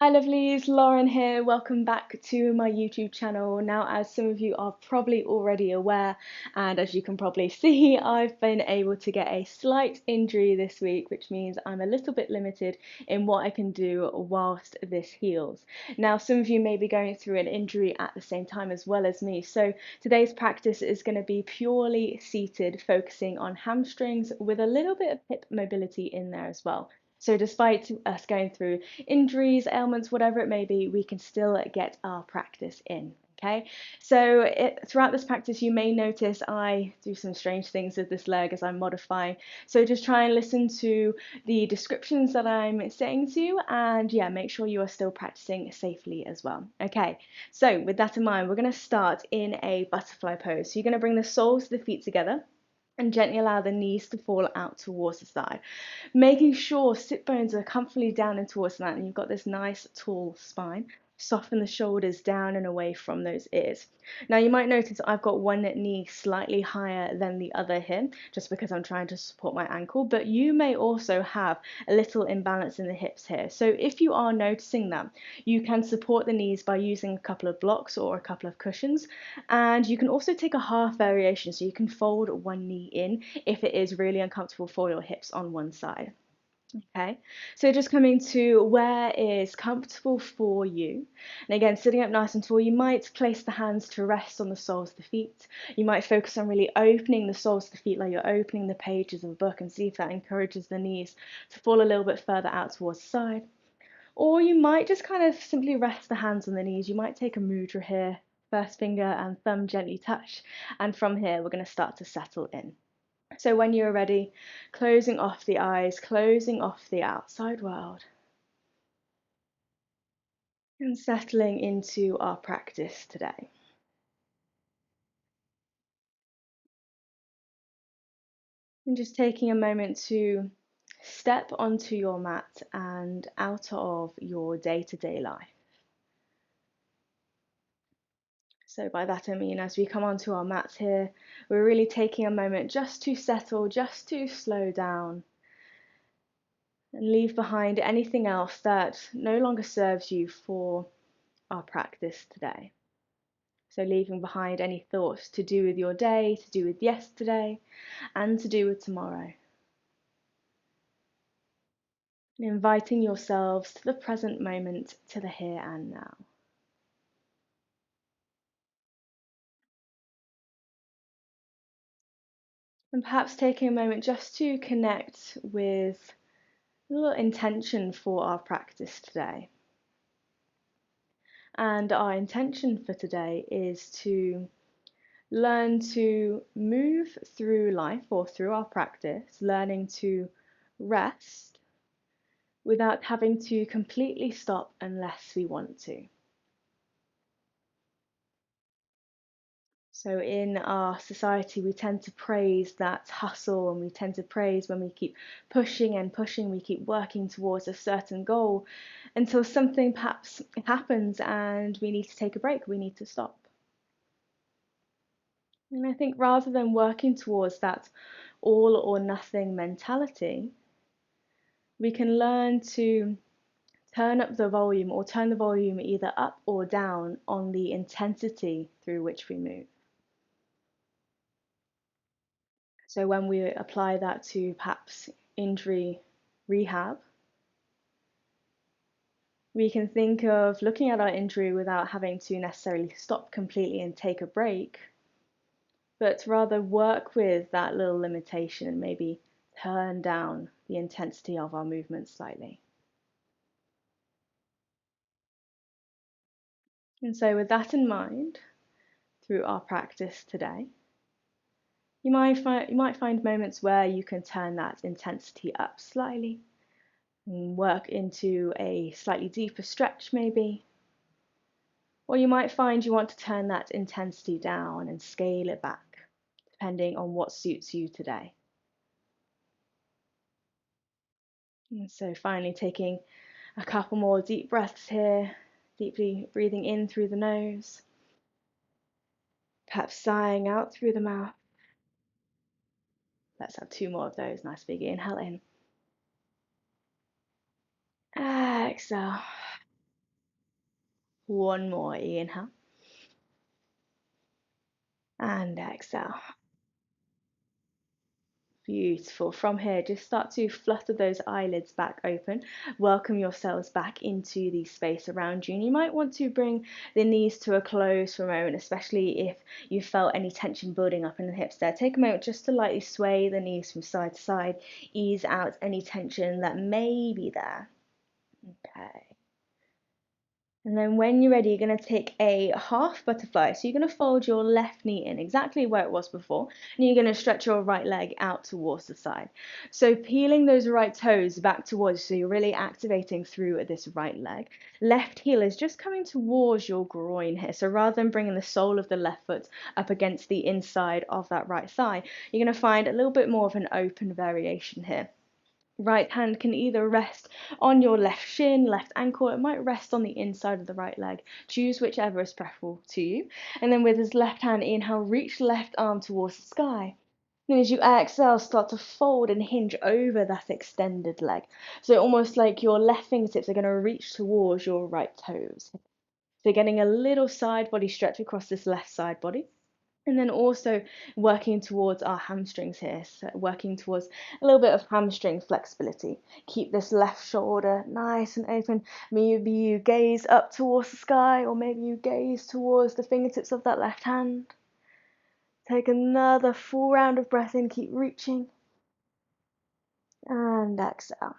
Hi lovelies, Lauren here. Welcome back to my YouTube channel. Now, as some of you are probably already aware, and as you can probably see, I've been able to get a slight injury this week, which means I'm a little bit limited in what I can do whilst this heals. Now, some of you may be going through an injury at the same time as well as me, so today's practice is going to be purely seated, focusing on hamstrings with a little bit of hip mobility in there as well. So despite us going through injuries, ailments, whatever it may be, we can still get our practice in. Okay, so throughout this practice, you may notice I do some strange things with this leg as I'm modifying. So just try and listen to the descriptions that I'm saying to you, and yeah, make sure you are still practicing safely as well. Okay, so with that in mind, we're going to start in a butterfly pose. So you're going to bring the soles of the feet together and gently allow the knees to fall out towards the side, making sure sit bones are comfortably down and towards that, and you've got this nice tall spine. Soften the shoulders down and away from those ears. Now you might notice I've got one knee slightly higher than the other here, just because I'm trying to support my ankle, but you may also have a little imbalance in the hips here. So if you are noticing that, you can support the knees by using a couple of blocks or a couple of cushions, and you can also take a half variation, so you can fold one knee in if it is really uncomfortable for your hips on one side. Okay, so just coming to where is comfortable for you. And again, sitting up nice and tall, you might place the hands to rest on the soles of the feet. You might focus on really opening the soles of the feet like you're opening the pages of a book, and see if that encourages the knees to fall a little bit further out towards the side. Or you might just kind of simply rest the hands on the knees. You might take a mudra here, first finger and thumb gently touch, and from here we're going to start to settle in. So when you're ready, closing off the eyes, closing off the outside world, and settling into our practice today. And just taking a moment to step onto your mat and out of your day-to-day life. So by that I mean, as we come onto our mats here, we're really taking a moment just to settle, just to slow down, and leave behind anything else that no longer serves you for our practice today. So leaving behind any thoughts to do with your day, to do with yesterday, and to do with tomorrow. And inviting yourselves to the present moment, to the here and now. And perhaps taking a moment just to connect with a little intention for our practice today. And our intention for today is to learn to move through life or through our practice, learning to rest without having to completely stop unless we want to. So in our society, we tend to praise that hustle, and we tend to praise when we keep pushing and pushing, we keep working towards a certain goal until something perhaps happens and we need to take a break, we need to stop. And I think rather than working towards that all or nothing mentality, we can learn to turn up the volume, or turn the volume either up or down on the intensity through which we move. So when we apply that to perhaps injury rehab, we can think of looking at our injury without having to necessarily stop completely and take a break, but rather work with that little limitation and maybe turn down the intensity of our movement slightly. And so with that in mind, through our practice today, you might find moments where you can turn that intensity up slightly and work into a slightly deeper stretch maybe. Or you might find you want to turn that intensity down and scale it back, depending on what suits you today. And so finally taking a couple more deep breaths here, deeply breathing in through the nose, perhaps sighing out through the mouth. Let's have two more of those. Nice big inhale in. Exhale. One more, inhale. And exhale. Beautiful. From here, just start to flutter those eyelids back open. Welcome yourselves back into the space around you. And you might want to bring the knees to a close for a moment, especially if you felt any tension building up in the hips there. Take a moment just to lightly sway the knees from side to side, ease out any tension that may be there. Okay. And then when you're ready, you're going to take a half butterfly. So you're going to fold your left knee in exactly where it was before, and you're going to stretch your right leg out towards the side. So peeling those right toes back towards, so you're really activating through this right leg. Left heel is just coming towards your groin here. So rather than bringing the sole of the left foot up against the inside of that right thigh, you're going to find a little bit more of an open variation here. Right hand can either rest on your left shin, left ankle, it might rest on the inside of the right leg. Choose whichever is preferable to you. And then with his left hand, inhale, reach left arm towards the sky. Then as you exhale, start to fold and hinge over that extended leg. So almost like your left fingertips are going to reach towards your right toes. So getting a little side body stretch across this left side body. And then also working towards our hamstrings here, so working towards a little bit of hamstring flexibility. Keep this left shoulder nice and open. Maybe you gaze up towards the sky, or maybe you gaze towards the fingertips of that left hand. Take another full round of breath in, keep reaching. And exhale.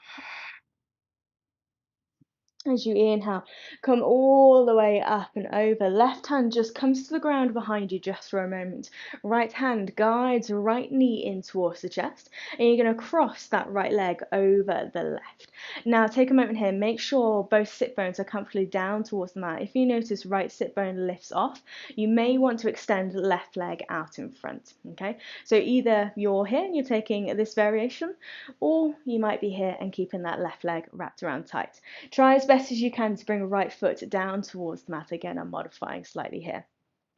As you inhale, come all the way up and over. Left hand just comes to the ground behind you just for a moment. Right hand guides right knee in towards the chest. And you're going to cross that right leg over the left. Now take a moment here. Make sure both sit bones are comfortably down towards the mat. If you notice right sit bone lifts off, you may want to extend left leg out in front. Okay, so either you're here and you're taking this variation, or you might be here and keeping that left leg wrapped around tight. Try as best as you can to bring right foot down towards the mat. Again, I'm modifying slightly here.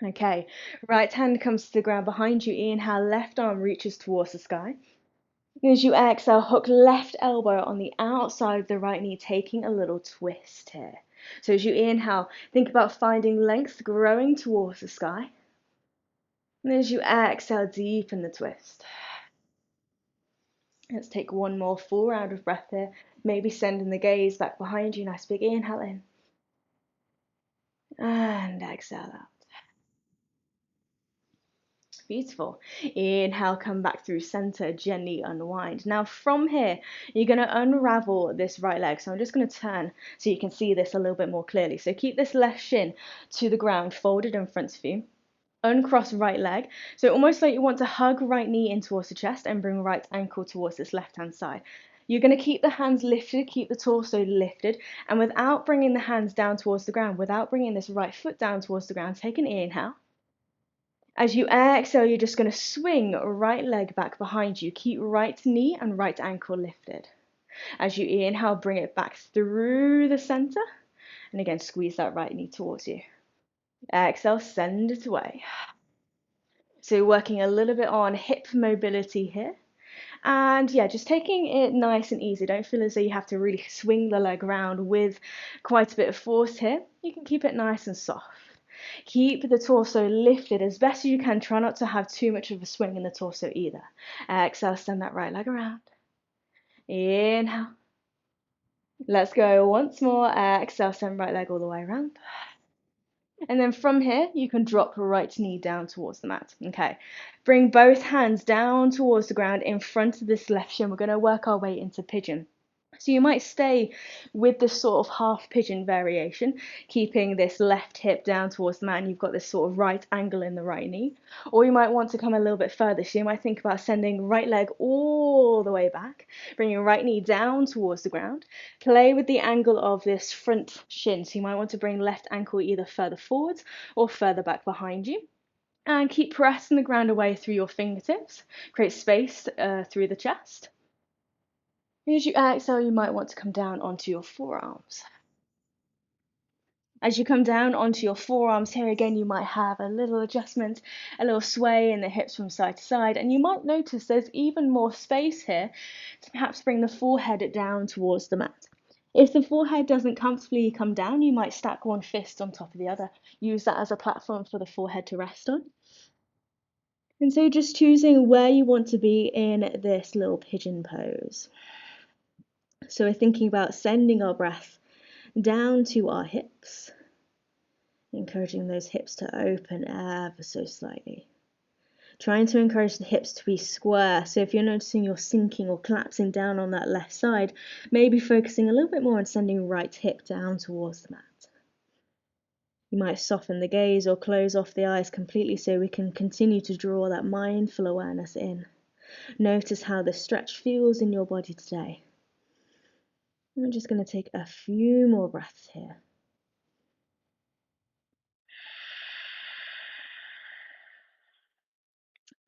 Okay, right hand comes to the ground behind you. Inhale, left arm reaches towards the sky. As you exhale, hook left elbow on the outside of the right knee, taking a little twist here. So as you inhale, think about finding length growing towards the sky. And as you exhale, deepen the twist. Let's take one more full round of breath here. Maybe sending the gaze back behind you. Nice big inhale in. And exhale out. Beautiful. Inhale, come back through center, gently unwind. Now from here, you're going to unravel this right leg. So I'm just going to turn so you can see this a little bit more clearly. So keep this left shin to the ground, folded in front of you. Uncross right leg. So almost like you want to hug right knee in towards the chest and bring right ankle towards this left hand side. You're going to keep the hands lifted, keep the torso lifted, and without bringing the hands down towards the ground, without bringing this right foot down towards the ground, take an inhale. As you exhale, you're just going to swing right leg back behind you. Keep right knee and right ankle lifted. As you inhale, bring it back through the center. And again, squeeze that right knee towards you. Exhale, send it away. So working a little bit on hip mobility here. And yeah, just taking it nice and easy. Don't feel as though you have to really swing the leg around with quite a bit of force here. You can keep it nice and soft. Keep the torso lifted as best as you can. Try not to have too much of a swing in the torso either. Exhale, send that right leg around. Inhale. Let's go once more. Exhale, send right leg all the way around. And then from here, you can drop right knee down towards the mat. Okay, bring both hands down towards the ground in front of this left shin. We're going to work our way into pigeon. So you might stay with this sort of half pigeon variation, keeping this left hip down towards the mat, and you've got this sort of right angle in the right knee. Or you might want to come a little bit further. So you might think about sending right leg all the way back, bringing right knee down towards the ground. Play with the angle of this front shin. So you might want to bring left ankle either further forwards or further back behind you. And keep pressing the ground away through your fingertips. Create space through the chest. As you exhale, you might want to come down onto your forearms. As you come down onto your forearms, here again, you might have a little adjustment, a little sway in the hips from side to side, and you might notice there's even more space here to perhaps bring the forehead down towards the mat. If the forehead doesn't comfortably come down, you might stack one fist on top of the other. Use that as a platform for the forehead to rest on. And so just choosing where you want to be in this little pigeon pose. So we're thinking about sending our breath down to our hips, encouraging those hips to open ever so slightly. Trying to encourage the hips to be square. So if you're noticing you're sinking or collapsing down on that left side, maybe focusing a little bit more on sending right hip down towards the mat. You might soften the gaze or close off the eyes completely so we can continue to draw that mindful awareness in. Notice how the stretch feels in your body today. I'm just going to take a few more breaths here.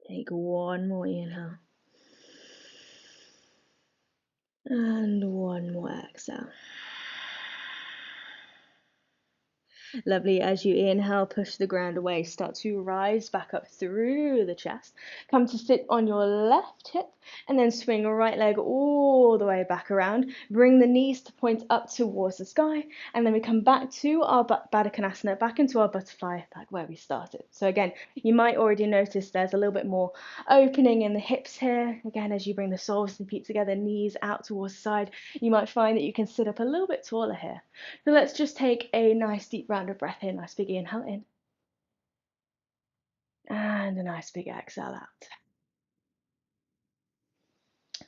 Take one more inhale. And one more exhale. Lovely. As you inhale, push the ground away. Start to rise back up through the chest. Come to sit on your left hip and then swing your right leg all the way back around. Bring the knees to point up towards the sky. And then we come back to our Baddha Konasana, back into our butterfly, back where we started. So again, you might already notice there's a little bit more opening in the hips here. Again, as you bring the soles and feet together, knees out towards the side, you might find that you can sit up a little bit taller here. So let's just take a nice deep round of breath in. Nice big inhale in. And a nice big exhale out.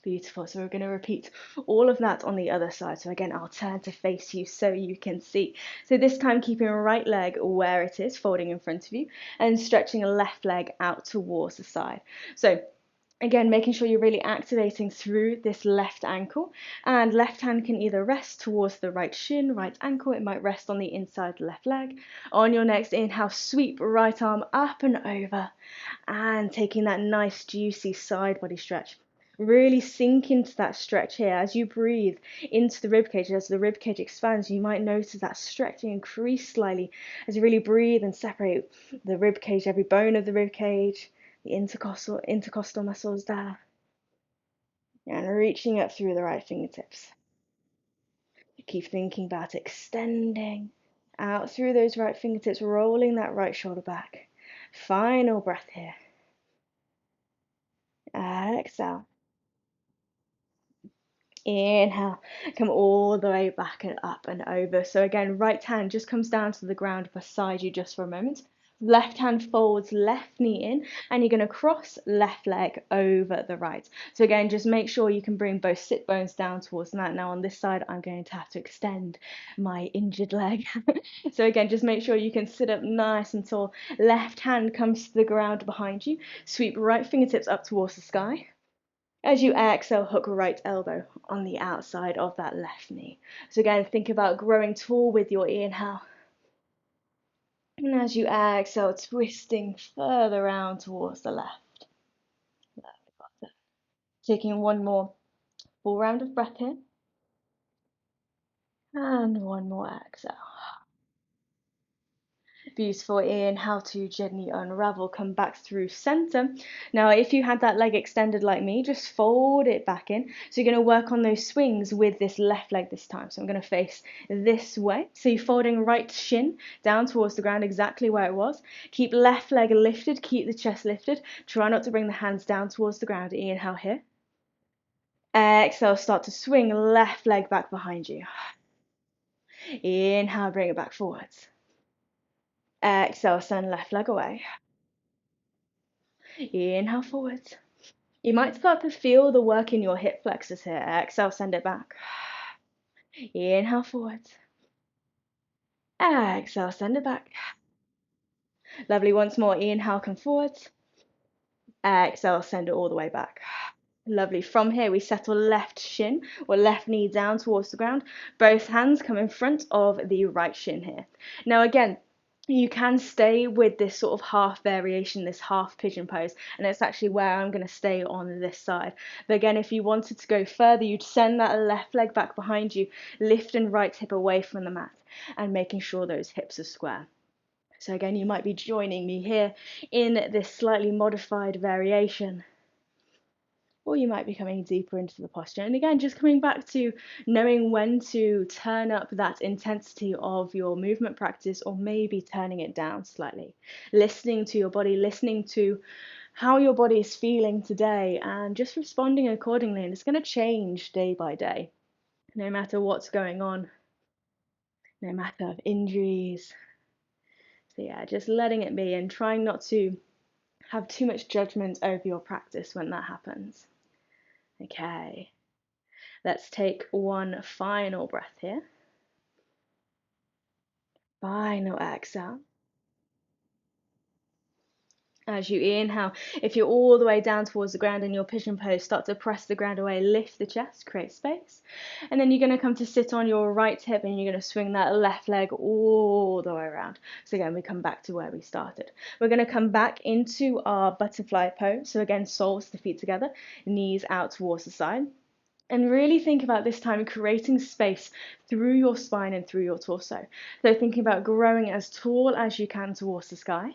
Beautiful. So we're going to repeat all of that on the other side. So again, I'll turn to face you so you can see. So this time keeping right leg where it is, folding in front of you, and stretching a left leg out towards the side. So again, making sure you're really activating through this left ankle, and left hand can either rest towards the right shin, right ankle, it might rest on the inside left leg. On your next inhale, sweep right arm up and over, and taking that nice juicy side body stretch. Really sink into that stretch here as you breathe into the ribcage. As the ribcage expands, you might notice that stretching increase slightly as you really breathe and separate the ribcage, every bone of the ribcage, the intercostal muscles there, and reaching up through the right fingertips. Keep thinking about extending out through those right fingertips, rolling that right shoulder back. Final breath here. Exhale. Inhale, come all the way back and up and over. So again, right hand just comes down to the ground beside you just for a moment. Left hand folds, left knee in, and you're going to cross left leg over the right. So again, just make sure you can bring both sit bones down towards the mat. Now on this side, I'm going to have to extend my injured leg. So again, just make sure you can sit up nice and tall. Left hand comes to the ground behind you. Sweep right fingertips up towards the sky. As you exhale, hook right elbow on the outside of that left knee. So again, think about growing tall with your inhale. And as you exhale, twisting further around towards the left. Taking one more full round of breath in. And one more exhale. Beautiful. Inhale to gently unravel, come back through center. Now, if you had that leg extended like me, just fold it back in. So you're going to work on those swings with this left leg this time. So I'm going to face this way. So you're folding right shin down towards the ground, exactly where it was. Keep left leg lifted, keep the chest lifted. Try not to bring the hands down towards the ground. Inhale here. Exhale, start to swing left leg back behind you. Inhale, bring it back forwards. Exhale, send left leg away. Inhale forwards. You might start to feel the work in your hip flexors here. Exhale, send it back. Inhale forwards. Exhale, send it back. Lovely. Once more. Inhale, come forwards. Exhale, send it all the way back. Lovely. From here, we settle left shin or left knee down towards the ground. Both hands come in front of the right shin here. Now, again, you can stay with this sort of half variation, this half pigeon pose, and it's actually where I'm going to stay on this side. But again, if you wanted to go further, you'd send that left leg back behind you, lift and right hip away from the mat, and making sure those hips are square. So again, you might be joining me here in this slightly modified variation. or you might be coming deeper into the posture. And again, just coming back to knowing when to turn up that intensity of your movement practice, or maybe turning it down slightly. Listening to your body, listening to how your body is feeling today, and just responding accordingly. And it's going to change day by day, no matter what's going on, no matter of injuries. So yeah, just letting it be and trying not to have too much judgment over your practice when that happens. Okay, let's take one final breath here. Final exhale. As you inhale, if you're all the way down towards the ground in your pigeon pose, start to press the ground away, lift the chest, create space. And then you're going to come to sit on your right hip and you're going to swing that left leg all the way around. So again, we come back to where we started. We're going to come back into our butterfly pose. So again, soles the feet together, knees out towards the side. And really think about this time creating space through your spine and through your torso. So thinking about growing as tall as you can towards the sky.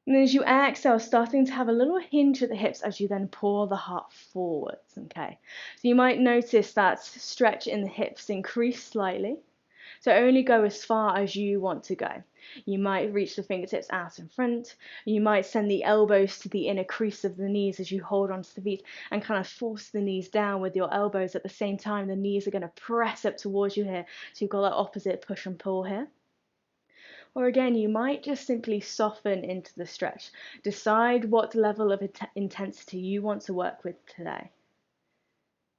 And then as you exhale, starting to have a little hinge at the hips as you then pull the heart forwards, okay? So you might notice that stretch in the hips increase slightly. So only go as far as you want to go. You might reach the fingertips out in front. You might send the elbows to the inner crease of the knees as you hold onto the feet and kind of force the knees down with your elbows. At the same time, the knees are going to press up towards you here. So you've got that opposite push and pull here. Or again, you might just simply soften into the stretch. Decide what level of intensity you want to work with today.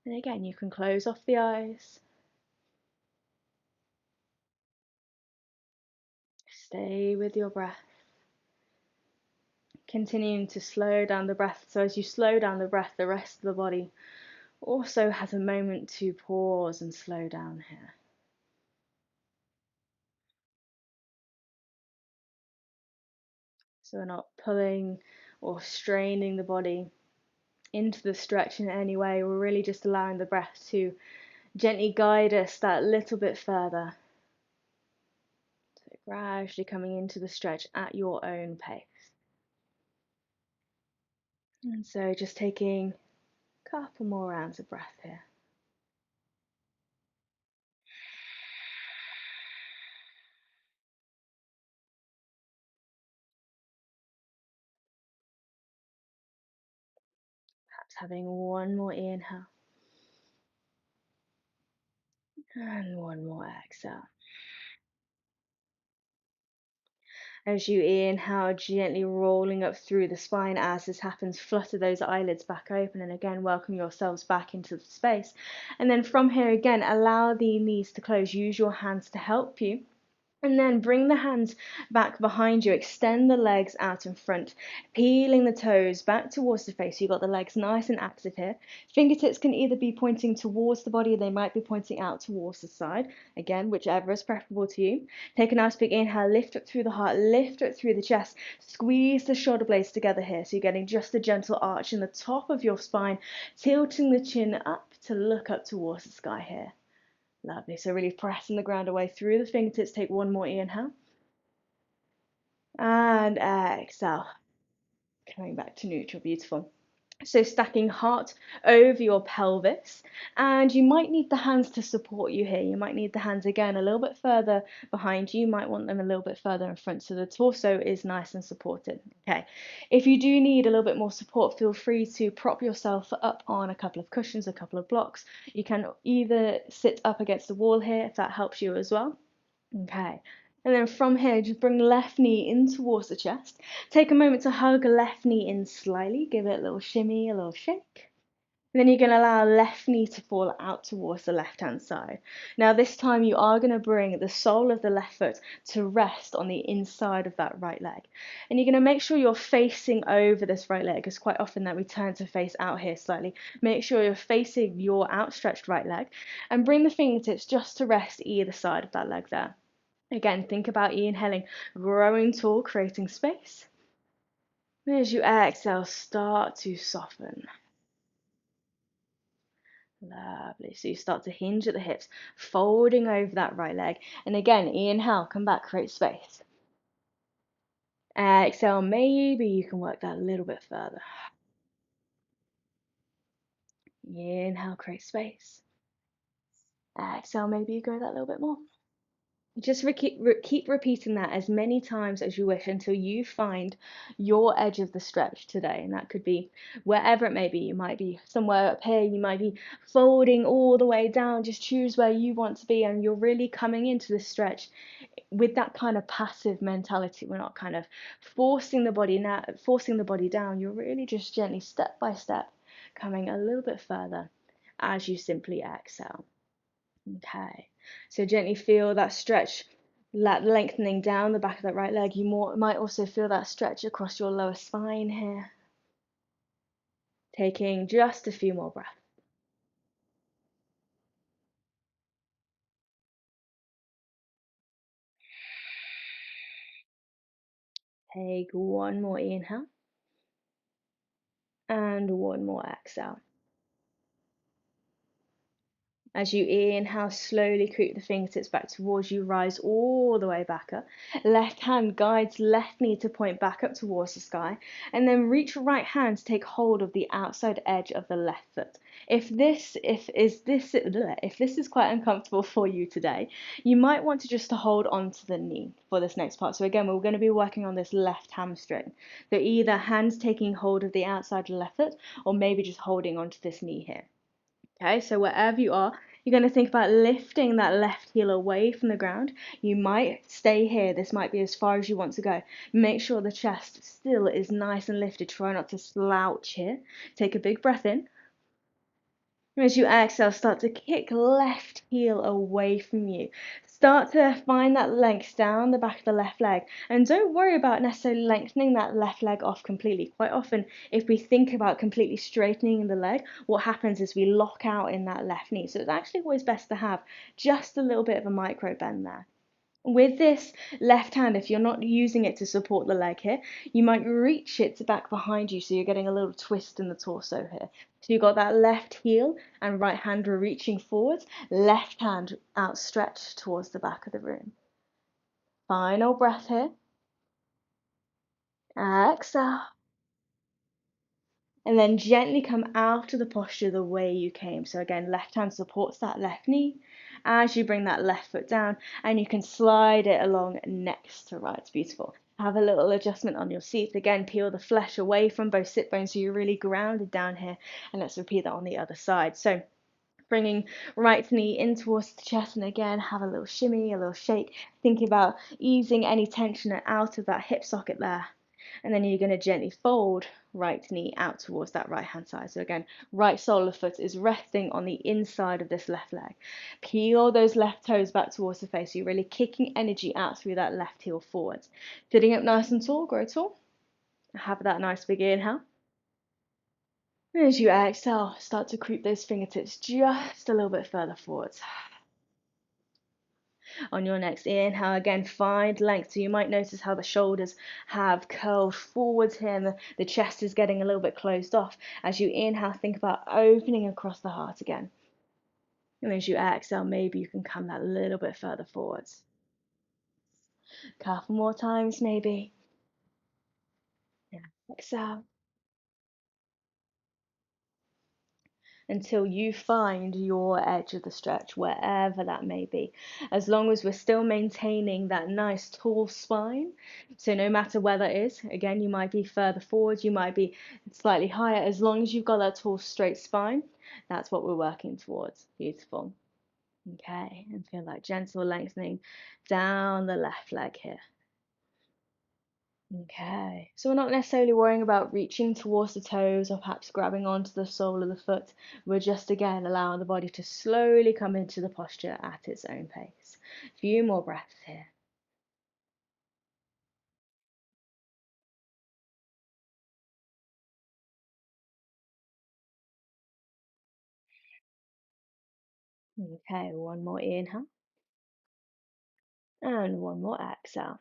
And again, you can close off the eyes. Stay with your breath. Continuing to slow down the breath. So as you slow down the breath, the rest of the body also has a moment to pause and slow down here. So we're not pulling or straining the body into the stretch in any way. We're really just allowing the breath to gently guide us that little bit further. So gradually coming into the stretch at your own pace. And so just taking a couple more rounds of breath here. Perhaps having one more inhale and one more exhale. As you inhale, gently rolling up through the spine as this happens, flutter those eyelids back open and again welcome yourselves back into the space. And then from here again, allow the knees to close. Use your hands to help you. And then bring the hands back behind you, extend the legs out in front, peeling the toes back towards the face. So you've got the legs nice and active here. Fingertips can either be pointing towards the body, or they might be pointing out towards the side. Again, whichever is preferable to you. Take a nice big inhale, lift up through the heart, lift up through the chest. Squeeze the shoulder blades together here. So you're getting just a gentle arch in the top of your spine, tilting the chin up to look up towards the sky here. Lovely. So really pressing the ground away through the fingertips. Take one more inhale. And exhale. Coming back to neutral. Beautiful. So stacking heart over your pelvis. And you might need the hands to support you here. You might need the hands again a little bit further behind you. You might want them a little bit further in front so the torso is nice and supported. Okay. If you do need a little bit more support, feel free to prop yourself up on a couple of cushions, a couple of blocks. You can either sit up against the wall here if that helps you as well. Okay. And then from here, just bring left knee in towards the chest. Take a moment to hug left knee in slightly. Give it a little shimmy, a little shake. And then you're going to allow left knee to fall out towards the left-hand side. Now this time you are going to bring the sole of the left foot to rest on the inside of that right leg. And you're going to make sure you're facing over this right leg. It's quite often that we turn to face out here slightly. Make sure you're facing your outstretched right leg. And bring the fingertips just to rest either side of that leg there. Again, think about inhaling, growing tall, creating space. And as you exhale, start to soften. Lovely. So you start to hinge at the hips, folding over that right leg. And again, inhale, come back, create space. Exhale, maybe you can work that a little bit further. Inhale, create space. Exhale, maybe you go that little bit more. Just keep repeating that as many times as you wish until you find your edge of the stretch today. And that could be wherever it may be. You might be somewhere up here, you might be folding all the way down. Just choose where you want to be, and you're really coming into the stretch with that kind of passive mentality. We're not kind of forcing the body down. You're really just gently, step by step, coming a little bit further as you simply exhale. Okay, so gently feel that stretch, that lengthening down the back of that right leg. You might also feel that stretch across your lower spine here. Taking just a few more breaths. Take one more inhale and one more exhale. As you inhale, slowly creep the fingertips back towards you, rise all the way back up. Left hand guides left knee to point back up towards the sky, and then reach right hand to take hold of the outside edge of the left foot. If this is quite uncomfortable for you today, you might want to just to hold on to the knee for this next part. So again, we're going to be working on this left hamstring. So either hands taking hold of the outside of the left foot, or maybe just holding onto this knee here. Okay, so wherever you are, you're going to think about lifting that left heel away from the ground. You might stay here. This might be as far as you want to go. Make sure the chest still is nice and lifted. Try not to slouch here. Take a big breath in. As you exhale, start to kick left heel away from you. Start to find that length down the back of the left leg. And don't worry about necessarily lengthening that left leg off completely. Quite often, if we think about completely straightening the leg, what happens is we lock out in that left knee. So it's actually always best to have just a little bit of a micro bend there. With this left hand, if you're not using it to support the leg here, you might reach it back behind you, so you're getting a little twist in the torso here. So you've got that left heel and right hand reaching forwards, left hand outstretched towards the back of the room. Final breath here. Exhale. And then gently come out of the posture the way you came. So again, left hand supports that left knee as you bring that left foot down, and you can slide it along next to right. It's beautiful. Have a little adjustment on your seat. Again, peel the flesh away from both sit bones so you're really grounded down here. And let's repeat that on the other side. So bringing right knee in towards the chest, and again, have a little shimmy, a little shake, thinking about easing any tension out of that hip socket there. And then you're going to gently fold right knee out towards that right hand side. So again, right sole of the foot is resting on the inside of this left leg. Peel those left toes back towards the face. So you're really kicking energy out through that left heel forwards. Sitting up nice and tall, grow tall. Have that nice big inhale. And as you exhale, start to creep those fingertips just a little bit further forwards. On your next inhale, again, find length. So you might notice how the shoulders have curled forwards here, and the chest is getting a little bit closed off. As you inhale, think about opening across the heart again. And as you exhale, maybe you can come that little bit further forwards. Couple more times, maybe. Yeah. Exhale. Until you find your edge of the stretch, wherever that may be. As long as we're still maintaining that nice tall spine. So no matter where that is, again, you might be further forward, you might be slightly higher. As long as you've got that tall, straight spine, that's what we're working towards. Beautiful. Okay, and feel that gentle lengthening down the left leg here. Okay, so we're not necessarily worrying about reaching towards the toes or perhaps grabbing onto the sole of the foot. We're just again allowing the body to slowly come into the posture at its own pace. A few more breaths here. Okay, one more inhale and one more exhale.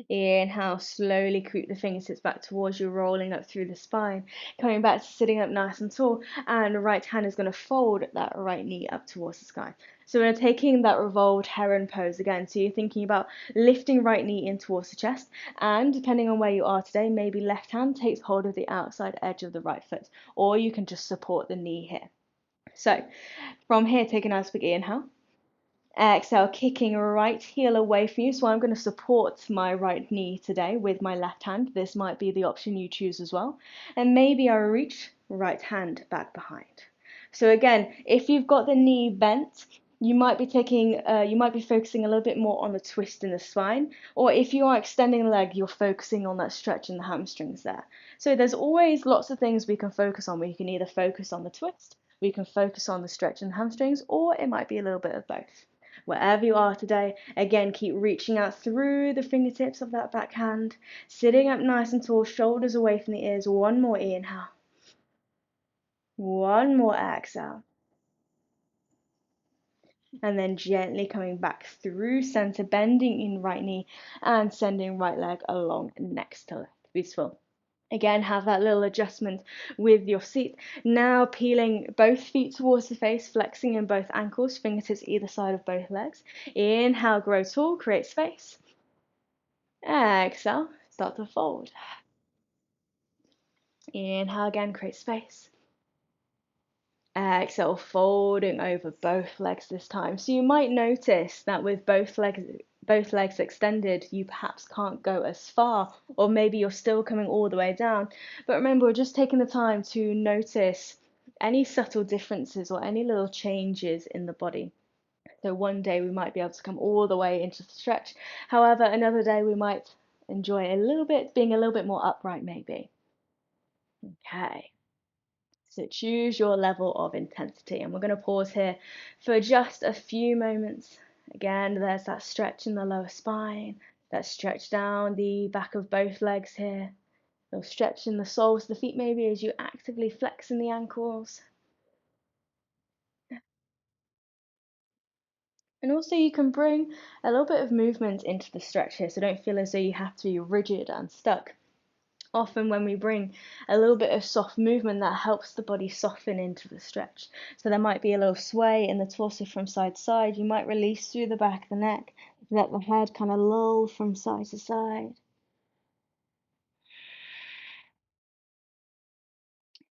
Inhale, slowly creep the fingertips back towards you, rolling up through the spine, coming back to sitting up nice and tall, and the right hand is going to fold that right knee up towards the sky. So we're taking that revolved heron pose again. So you're thinking about lifting right knee in towards the chest, and depending on where you are today, maybe left hand takes hold of the outside edge of the right foot, or you can just support the knee here. So from here, take a nice big inhale. Exhale, kicking right heel away from you. So I'm going to support my right knee today with my left hand. This might be the option you choose as well. And maybe I reach right hand back behind. So again, if you've got the knee bent, you might be focusing a little bit more on the twist in the spine. Or if you are extending the leg, you're focusing on that stretch in the hamstrings there. So there's always lots of things we can focus on. We can either focus on the twist, we can focus on the stretch in the hamstrings, or it might be a little bit of both. Wherever you are today, again, keep reaching out through the fingertips of that back hand, sitting up nice and tall, shoulders away from the ears. One more inhale. One more exhale. And then gently coming back through center, bending in right knee and sending right leg along next to left. Beautiful. Again, have that little adjustment with your seat. Now peeling both feet towards the face, flexing in both ankles, fingertips either side of both legs. Inhale, grow tall, create space. Exhale, start to fold. Inhale again, create space. Exhale, folding over both legs this time. So you might notice that with both legs extended, you perhaps can't go as far, or maybe you're still coming all the way down. But remember, we're just taking the time to notice any subtle differences or any little changes in the body. So one day we might be able to come all the way into the stretch. However, another day we might enjoy being a little bit more upright maybe. Okay. So choose your level of intensity, and we're going to pause here for just a few moments. Again, there's that stretch in the lower spine, that stretch down the back of both legs here. Little stretch in the soles of the feet maybe as you actively flex in the ankles. And also you can bring a little bit of movement into the stretch here, so don't feel as though you have to be rigid and stuck. Often when we bring a little bit of soft movement, that helps the body soften into the stretch. So there might be a little sway in the torso from side to side. You might release through the back of the neck, let the head kind of loll from side to side.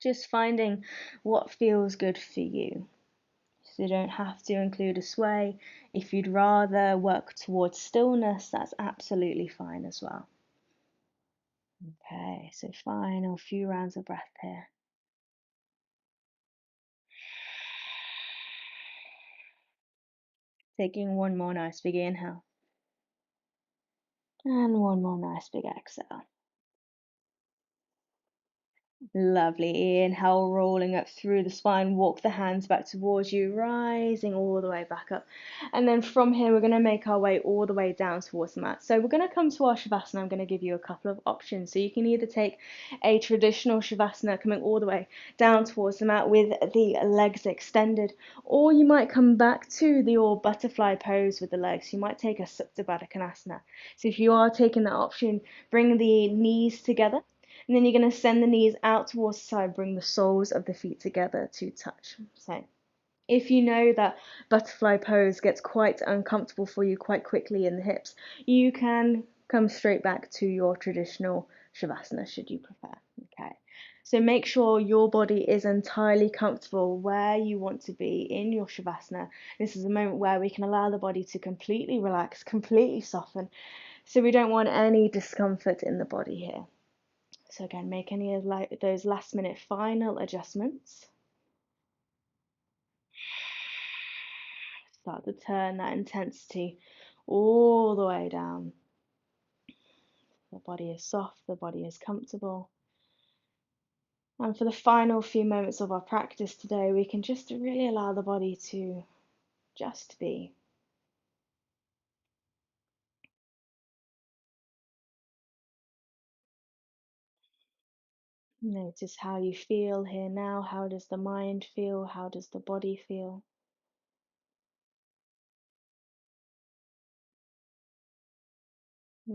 Just finding what feels good for you. So you don't have to include a sway. If you'd rather work towards stillness, that's absolutely fine as well. Okay, so final few rounds of breath here. Taking one more nice big inhale. And one more nice big exhale. Lovely. Inhale, rolling up through the spine. Walk the hands back towards you, rising all the way back up. And then from here, we're going to make our way all the way down towards the mat. So we're going to come to our Shavasana. I'm going to give you a couple of options. So you can either take a traditional Shavasana, coming all the way down towards the mat with the legs extended, or you might come back to the all butterfly pose with the legs. You might take a Supta Baddha Konasana. So if you are taking that option, bring the knees together. And then you're going to send the knees out towards the side, bring the soles of the feet together to touch. So if you know that butterfly pose gets quite uncomfortable for you quite quickly in the hips, you can come straight back to your traditional Shavasana should you prefer. Okay. So make sure your body is entirely comfortable where you want to be in your Shavasana. This is a moment where we can allow the body to completely relax, completely soften. So we don't want any discomfort in the body here. So again, make any of those last minute final adjustments. Start to turn that intensity all the way down. The body is soft, the body is comfortable. And for the final few moments of our practice today, we can just really allow the body to just be. Notice how you feel here now. How does the mind feel? How does the body feel?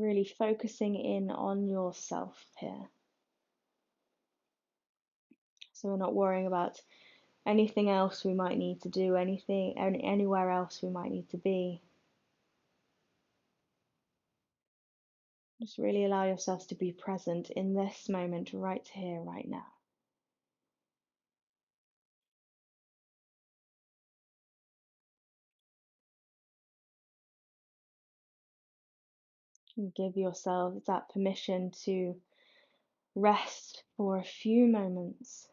Really focusing in on yourself here. So we're not worrying about anything else we might need to do, anywhere else we might need to be. Just really allow yourselves to be present in this moment, right here, right now. And give yourselves that permission to rest for a few moments.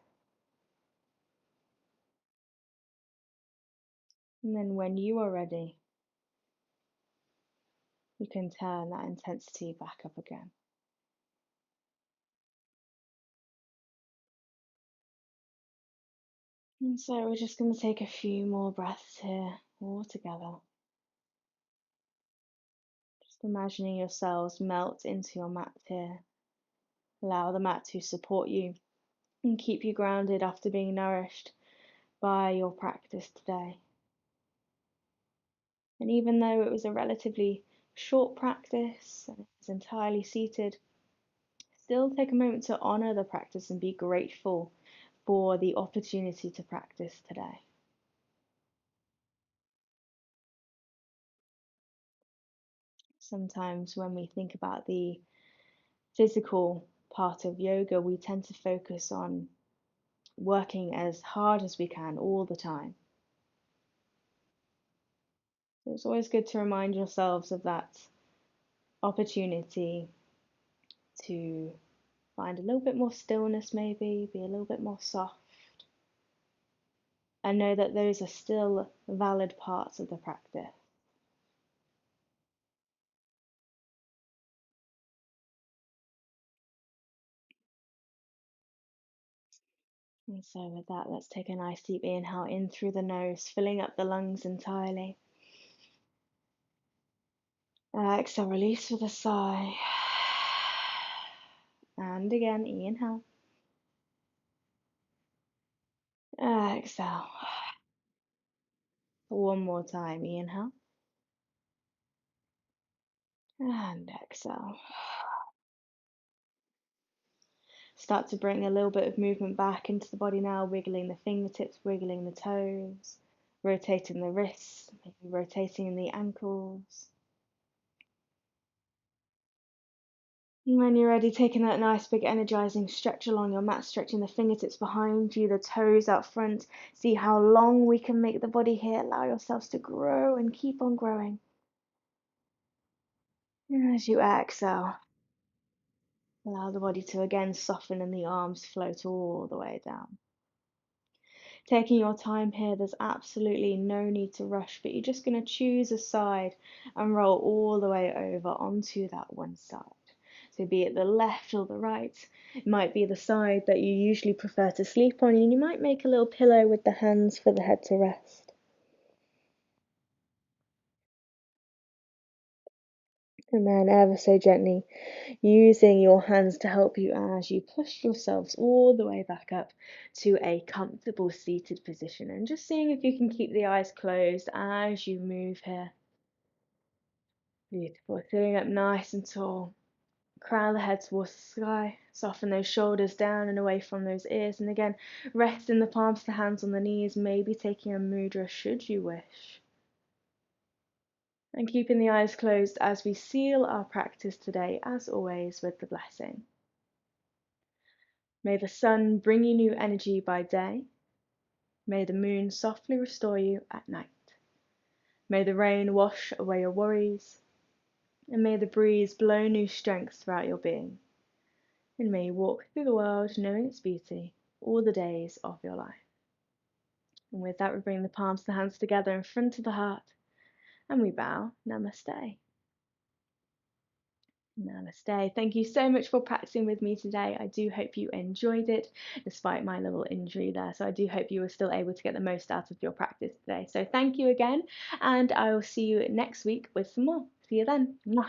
And then when you are ready, you can turn that intensity back up again. And so we're just going to take a few more breaths here, all together. Just imagining yourselves melt into your mat here. Allow the mat to support you and keep you grounded after being nourished by your practice today. And even though it was a relatively short practice and it was entirely seated, still take a moment to honour the practice and be grateful for the opportunity to practice today. Sometimes when we think about the physical part of yoga, we tend to focus on working as hard as we can all the time. So it's always good to remind yourselves of that opportunity to find a little bit more stillness, maybe be a little bit more soft, and know that those are still valid parts of the practice. And so with that, let's take a nice deep inhale in through the nose, filling up the lungs entirely. Exhale, release with a sigh. And again, inhale. Exhale. One more time, inhale. And exhale. Start to bring a little bit of movement back into the body now, wiggling the fingertips, wiggling the toes, rotating the wrists, maybe rotating the ankles. And when you're ready, taking that nice big energizing stretch along your mat, stretching the fingertips behind you, the toes out front. See how long we can make the body here. Allow yourselves to grow and keep on growing. And as you exhale, allow the body to again soften and the arms float all the way down. Taking your time here, there's absolutely no need to rush, but you're just going to choose a side and roll all the way over onto that one side. So be it the left or the right, it might be the side that you usually prefer to sleep on, and you might make a little pillow with the hands for the head to rest. And then ever so gently using your hands to help you as you push yourselves all the way back up to a comfortable seated position, and just seeing if you can keep the eyes closed as you move here. Beautiful. Sitting up nice and tall. Crown the head towards the sky. Soften those shoulders down and away from those ears. And again, rest in the palms of the hands on the knees, maybe taking a mudra should you wish. And keeping the eyes closed as we seal our practice today, as always, with the blessing. May the sun bring you new energy by day. May the moon softly restore you at night. May the rain wash away your worries. And may the breeze blow new strength throughout your being. And may you walk through the world knowing its beauty all the days of your life. And with that, we bring the palms of the hands together in front of the heart and we bow. Namaste. Namaste. Thank you so much for practicing with me today. I do hope you enjoyed it despite my little injury there. So I do hope you were still able to get the most out of your practice today. So thank you again, and I will see you next week with some more. See you then. Mwah.